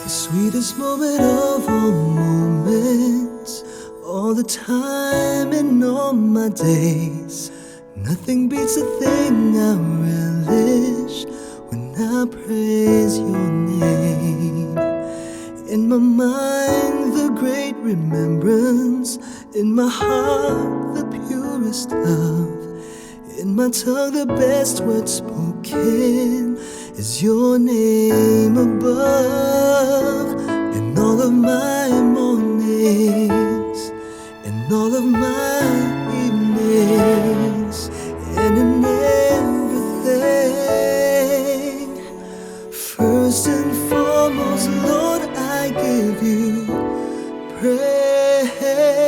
The sweetest moment of all moments, all the time in all my days. Nothing beats the thing I relish when I praise your name. In my mind, the great remembrance, in my heart, the purest love. In my tongue, the best word spoken is your name above. In all of my mornings, in all of my evenings, and in everything, first and foremost, Lord, I give you praise.